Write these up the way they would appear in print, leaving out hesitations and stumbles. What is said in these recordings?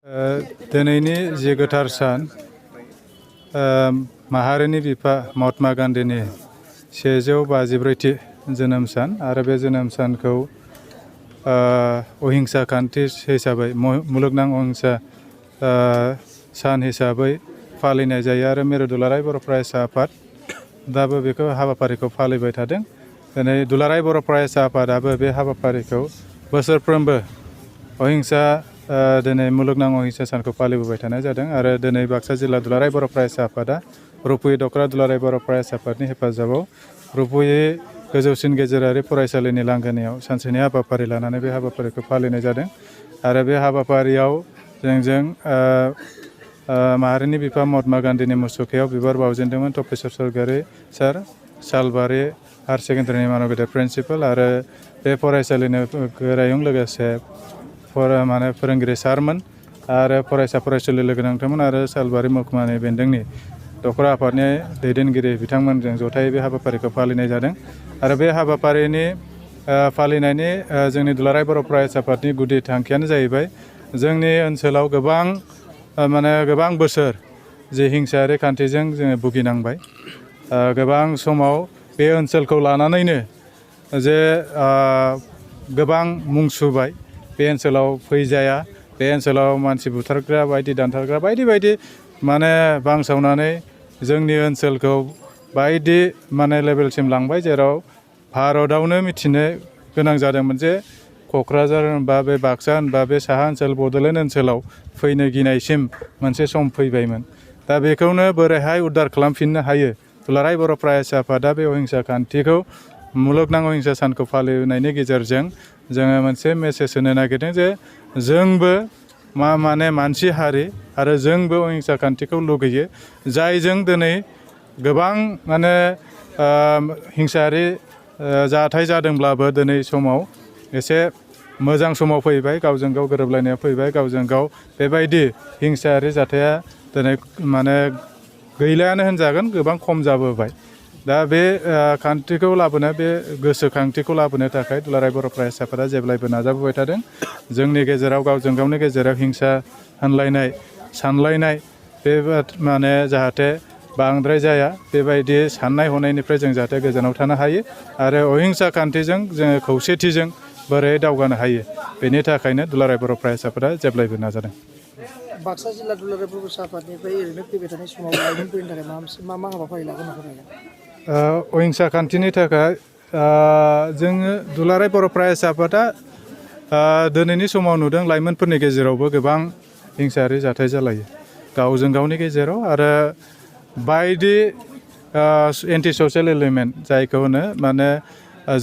दिनैनि जि गोथार सान माहारिनि बिफा महात्मा गान्धीनि 154थि जोनोम सान आरो बे जोनोम सानखौ अहिंसा खान्थि हिसाबै मुलुगनां अहिंसा सान हिसाबै फालिनाय जायो आरो मिरु दुलाराय बर' फरायसा आफाद दाबो बेखौ हाबाफारिखौ फालिबाय थादों। दिनै दुलाराय बर' फरायसा आफादाबो बे हाबाफारिखौ बोसोरफ्रोमबो अहिंसा दिनै मुलुगनां अहिंसा सानखौ फालिबोबाय थानाय जादों आरो दिनै बाक्सा जिल्ला दुलाराय बर' फरायसा आफादा रुपुहि दख'रा दुलाराय बर' फरायसा आफादनि हेफाजाबाव रुपुहि गोजौसिन गेजेरारि फरायसालिनि लांगोनायाव सानसेनि हाबाफारि लानानै बे हाबाफारिखौ फालिनाय जादों आरो बे हाबाफारियाव जों माहारिनि बिफा महात्मा गान्धीनि मुसुखायाव बिबार बावजेनदोंमोन तपेस्वर स्वरगयारि सार, सालबारि हायार सेकेन्डारिनि मानगेदेर प्रिन्सिपाल आरो बे फरायसालिनि गोरायुं लोगोसे फोरोंगिरि सारमोन आरो फरायसा फरायसुलि लोगो नांदोंमोन आरो सालबारि महकुमानि बेन्दोंनि दख'रा आफादनि दैदेनगिरि बिथांमोनजों जथायै बे हाबाफारिखौ फालिनाय जादों आरो बे हाबाफारिनि फालिनायनि जोंनि दुलाराय बर' फरायसा आफादनि गुदि थांखियानो जाहैबाय जोंनि ओनसोलाव गोबां बोसोर जे हिंसायारि खान्थिजों जोङो भुगिनांबाय गोबां समाव बे ओनसोलखौ लानानैनो जे गोबां मुं सुबाय बे ओनसोलाव फैजाया बे ओनसोलाव मानसि बुथारग्रा बायदि दानथारग्रा बायदि बांसावनानै जोंनि ओनसोलखौ बायदि लेभेलसिम लांबाय जेराव भारतआवनो मिथिनो गोनां जादोंमोन जे क'क्राझार होनबा बे बाक्सा होनबा बे साहा ओनसोल बड'लेण्ड ओनसोलाव फैनो गिनायसिम मोनसे सम फैबायमोन। दा बेखौनो बोरैहाय उद्धार खालामफिननो हायो दुलाराय बर' फरायसा आफादा बे अहिंसा खान्थिखौ मुलुगनां अहिंसा सानखौ फालिनायनि गेजेरजों जोङो मोनसे मेसेज होनो नागिरदों जे जोंबो मानसि हारि आरो जोंबो अहिंसा खान्थिखौ लुगैयो जायजों दिनै गोबां हिंसायारि जाथाय जादोंब्लाबो दिनै समाव एसे मोजां समाव फैबाय गावजों गाव गोरोबलायनाया फैबाय गावजों गाव बेबायदि हिंसायारि जाथाया दिनै गैलायानो होनजागोन गोबां खम जाबोबाय। दा बे खान्थिखौ लाबोनो बे गोसोखांथिखौ लाबोनो थाखाय दुलाराय बर' फरायसाफोरा जेब्लायबो नाजाबोबाय थादों। जोंनि गेजेराव गावजों गावनि गेजेराव हिंसा होनलायनाय सानलायनाय बे जाहाथे बांद्राय जाया बेबायदि साननाय हनायनिफ्राय जों जाहाथे गोजानाव थानो हायो आरो अहिंसा खान्थिजों जोङो खौसेथिजों बोरै दावगानो हायो बेनि थाखायनो दुलाराय बर' फरायसाफोरा जेब्लायबो नाजादों। बाक्सा जिल्ला दुलाराय बर' फरायसा आफादनिफ्राय ओरैनो फैबाय थानाय समाव लाइमोनफोरनि थाखाय मा हाबाफारि लागोन? अहिंसा खान्थिनि थाखाय जोङो दुलाराय बर' फरायसा आफादा दिनैनि समाव नुदों लाइमोनफोरनि गेजेरावबो गोबां हिंसायारि जाथाय जालायो गावजों गावनि गेजेराव आरो बायदि एन्टि ससियेल एलिमेन्ट जायखौ होनो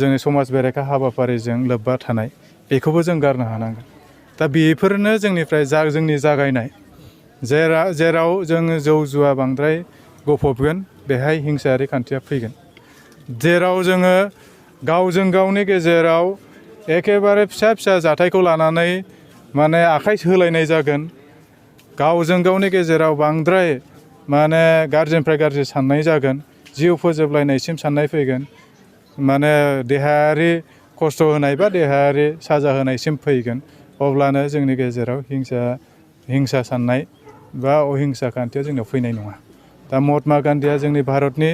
जोंनि समाज बेरेखा हाबाफारिजों लोब्बा थानाय बेखौबो जों गारनो हानांगोन। दा बेफोरनो जोंनि जागायनाय जेराव जोङो जौ जुवा बांद्राय गफबगोन बेहाय हिंसायारि खान्थिया फैगोन। जेराव जोङो गावजों गावनि गेजेराव एखेबारे फिसा जाथायखौ लानानै आखाइ होलायनाय जागोन गावजों गावनि गेजेराव बांद्राय गाज्रिनिफ्राय गाज्रि साननाय जागोन जिउ फोजोबलायनायसिम साननाय फैगोन देहायारि खस्थ' होनाय बा देहायारि साजा होनायसिम फैगोन अब्लानो जोंनि गेजेराव हिंसा साननाय बा अहिंसा खान्थिया जोंनाव फैनाय नङा। दा महात्मा गान्धीया जोंनि भारतनि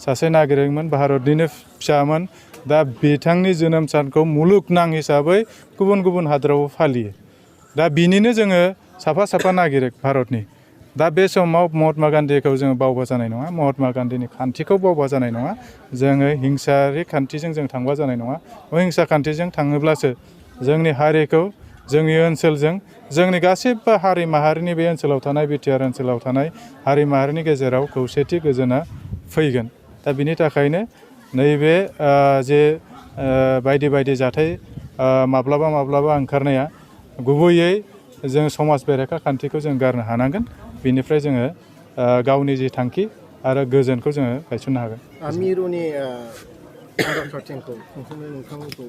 सासे नागरिकमोन भारतनिनो फिसामोन। दा बिथांनि जोनोम सानखौ मुलुगनां हिसाबै गुबुन हादोराव फालियो। दा बिनिनो जोङो साफा नागरिक भारतनि। दा बे समाव महात्मा गान्धीखौ जोङो बावबा जानाय नङा महात्मा गान्धीनि खान्थिखौ बावबा जानाय नङा जोङो हिंसायारि खान्थिजों जों थांबा जानाय नङा। अहिंसा खान्थिजों थाङोब्लासो जोंनि हारिखौ जोंनि ओनसोलजों जोंनि गासिबो हारि माहारिनि बे ओनसोलाव थानाय बिटिआर ओनसोलाव थानाय हारि माहारिनि गेजेराव खौसेथि गोजोना फैगोन। दा बिनि थाखायनो नैबे बायदि जाथाय माब्लाबा ओंखारनाया गुबैयै जों समाज बेरेखा खान्थिखौ जों गारनो हानांगोन। बिनिफ्राय जोङो गावनि जि थांखि आरो गोजोनखौ जोङो गायसननो हागोन। मिरुनि नोंथांमोनखौ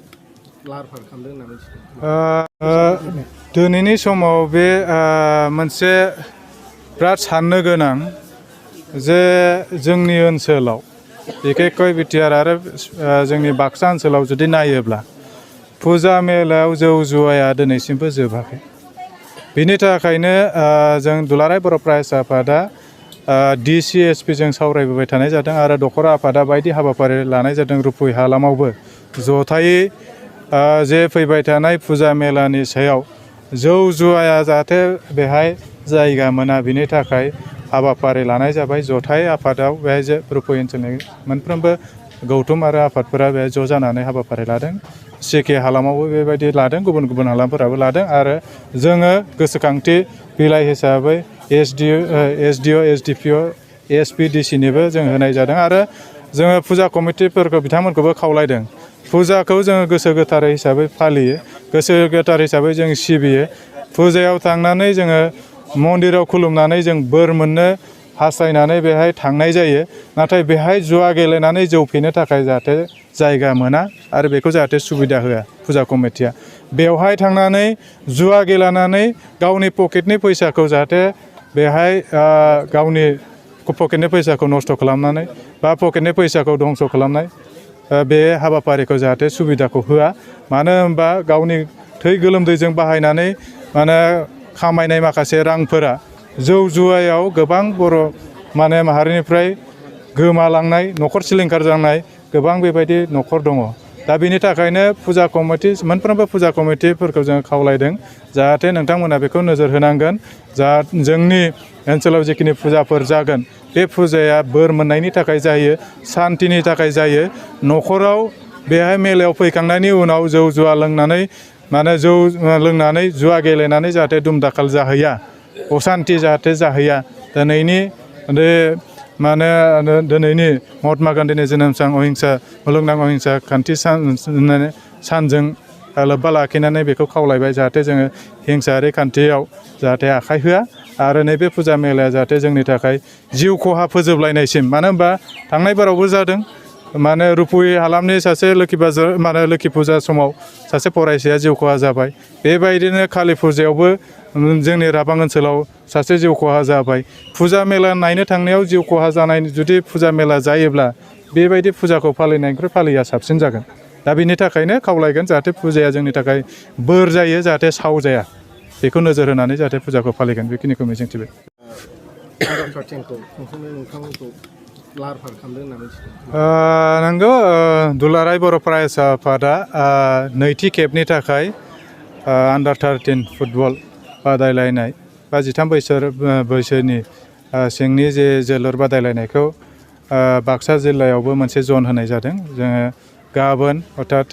लाहार फाहार खालामदों होनना मिथिदों। दिनैनि समाव बे मोनसे बिराद साननो गोनां जे जोंनि ओनसोलाव बिखेखय बिटिआर आरो जोंनि बाक्सा ओनसोलाव जुदि नायोब्ला फुजा मेलायाव जौ जुवाया दिनैसिमबो जोबाखै। बिनि थाखायनो जों दुलाराय बर' फरायसा आफादा DCSP जों सावरायबोबाय थानाय जादों आरो दखरा आफादा बायदि हाबाफारि लानाय जादों रुपुय हालामावबो जथायै जे फैबाय थानाय फुजा मेलानि सायाव जौ जुवाया जाहाथे बेहाय जायगा मोना बिनि थाखाय हाबाफारि लानाय जाबाय जथाय आफादाव बेहाय रुपुय ओनसोलनि मोनफ्रोमबो गौथुम आरो आफादफोरा बेहाय ज' जानानै हाबाफारि लादों CK हालामावबो बेबायदि लादों गुबुन गुबुन हालामफोराबो लादों आरो जोङो गोसोखांथि बिलाइ हिसाबै SDO SDPO SPDC निबो जों होनाय जादों आरो जोङो फुजा कमिटिफोरखौ बिथांमोनखौबो खावलायदों फुजाखौ जोङो गोसो गोथारै हिसाबै फालियो गोसो गोथार हिसाबै जों सिबियो फुजायाव थांनानै जोङो मन्दिराव खुलुमनानै जों बोर मोननो हास्थायनानै बेहाय थांनाय जायो नाथाय बेहाय जुवा गेलेनानै जौ फेनो थाखाय जाहाथे जायगा मोना आरो बेखौ जाहाथे सुबिदा होआ फुजा कमिटिया बेवहाय थांनानै जुवा गेलेनानै गावनि पकेटनि फैसाखौ जाहाथे बेहाय गावनि पकेटनि फैसाखौ नस्थ' खालामनानै बा पकेटनि फैसाखौ धंस' खालामनाय बे हाबाफारिखौ जाहाथे सुबिदाखौ होआ मानो होनबा गावनि थै गोलोमदैजों बाहायनानै खामायनाय माखासे रांफोरा जौ जुवायाव गोबां बर' माहारिनिफ्राय गोमालांनाय न'खर सिलिंखार जानाय गोबां बेबायदि न'खर दङ दा बेनि थाखायनो फुजा कमिटि मोनफ्रोमबो फुजा कमिटिफोरखौ जों खावलायदों जाहाथे नोंथांमोना बेखौ नोजोर होनांगोन जोंनि ओनसोलाव जिखिनि फुजाफोर जागोन बे फुजाया बोर मोननायनि थाखाय जायो सान्तिनि थाखाय जायो न'खराव बेहाय मेलायाव फैखांनायनि उनाव जौ जुवा लोंनानै जौ लोंनानै जुवा गेलेनानै जाहाथे दुमदाखाल जाहैया असान्ति जाहाथे जाहैया दिनैनि महात्मा गान्धीनि जोनोम सान अहिंसा मुलुगनां अहिंसा खान्थि सानजों लोब्बा लाखिनानै बेखौ खावलायबाय जाहाथे जोङो हिंसायारि खान्थियाव जाहाथे आखाइ होआ आरो नैबे फुजा मेलाया जाहाथे जोंनि थाखाय जिउ खहा फोजोबलायनायसिम मानो होनबा थांनाय बारावबो जादों रुपुय हालामनि सासे लोखि फुजा समाव सासे फरायसाया जिउ खहा जाबाय बेबायदिनो कालि फुजायावबो जोंनि राबां ओनसोलाव सासे जिउ खहा जाबाय फुजा मेला नायनो थांनायाव जिउ खहा जानाय जुदि फुजा मेला जायोब्ला बेबायदि फुजाखौ फालिनायनिख्रुइ फालिया साबसिन जागोन दा बेनि थाखायनो खावलायगोन जाहाथे फुजाया जोंनि थाखाय बोर जायो जाहाथे साव जाया बेखौ नोजोर होनानै जाहाथे फुजाखौ फालिगोन बेखिनिखौ मिजिंथिबाय नंगौ दुलाराय बर' फरायसा आफादा नैथि खेबनि थाखाय आन्डार 13 फुटबल बादायलायनाय बा 13 बैसोनि सिंनि जे जोलुर बादायलायनायखौ बाक्सा जिल्लायावबो मोनसे जन होनाय जादों जोङो गाबोन अर्थात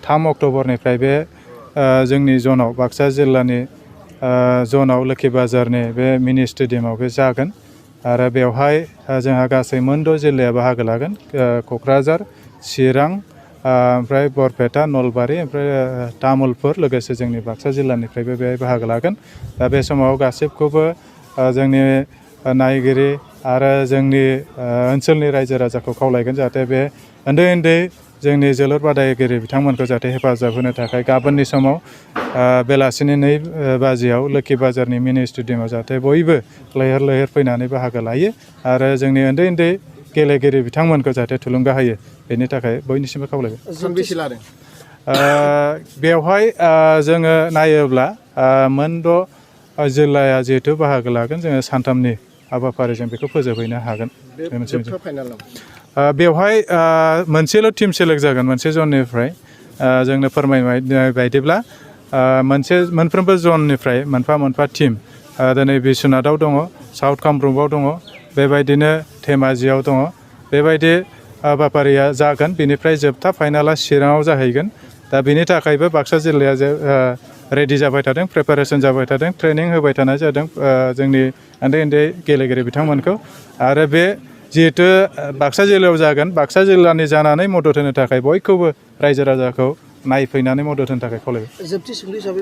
3 अक्ट'बरनिफ्राय बे जोंनि जनाव बाक्सा जिल्लानि जनाव लोखि बाजारनि बे मिनि स्टेडियामाव बे जागोन आरो बेवहाय जोंहा गासै मोन 6 जिल्लाया बाहागो लागोन क'क्राझार चिरां ओमफ्राय बरपेटा नलबारि ओमफ्राय तामुलपुर लोगोसे जोंनि बाक्सा जिल्लानिफ्रायबो बेहाय बाहागो लागोन दा बे समाव गासिबखौबो जोंनि नायगिरि आरो जोंनि ओनसोलनि रायजो राजाखौ खावलायगोन जाहाथे बे उन्दै जोंनि जोलुर बादायगिरि बिथांमोनखौ जाहाथे हेफाजाब होनो थाखाय गाबोननि समाव बेलासिनि 2 बाजियाव लोखि बाजारनि मिनि स्टेडियामाव जाहाथे बयबो लैहोर फैनानै बाहागो लायो आरो जोंनि उन्दै गेलेगिरि बिथांमोनखौ जाहाथे थुलुंगा होयो बेनि थाखाय बयनिसिमबो खावलायबाय सानबेसे लादों बेवहाय जोङो नायोब्ला मोन 6 जिल्लाया जिहेथु बाहागो लागोन जोङो सानथामनि हाबाफारिजों बेखौ फोजोबहैनो हागोन बेवहाय मोनसेल' टिम सेलेक्ट जागोन मोनसे जननिफ्राय जोंनो फोरमायनाय बायदिब्ला मोनफ्रोमबो जननिफ्राय मोनफा टिम दिनै बिश्वनाथाव दङ साउथ कामरुपआव दङ बेबायदिनो धेमाजियाव दङ बेबायदि हाबाफारिया जागोन बेनिफ्राय जोबथा फाइनाला चिराङाव जाहैगोन दा बेनि थाखायबो बाक्सा जिल्लाया रेडि जाबाय थादों प्रिपारेसन जाबाय थादों ट्रेनिं होबाय थानाय जादों जोंनि उन्दै गेलेगिरि बिथांमोनखौ आरो बे जिहेतु बाक्सा जिल्लायाव जागोन बाक्सा जिल्लानि जानानै मदद होनो थाखाय बयखौबो रायजो राजाखौ नायफैनानै मदद होनो थाखाय खावलायबाय जोबथि सोंलु हिसाबै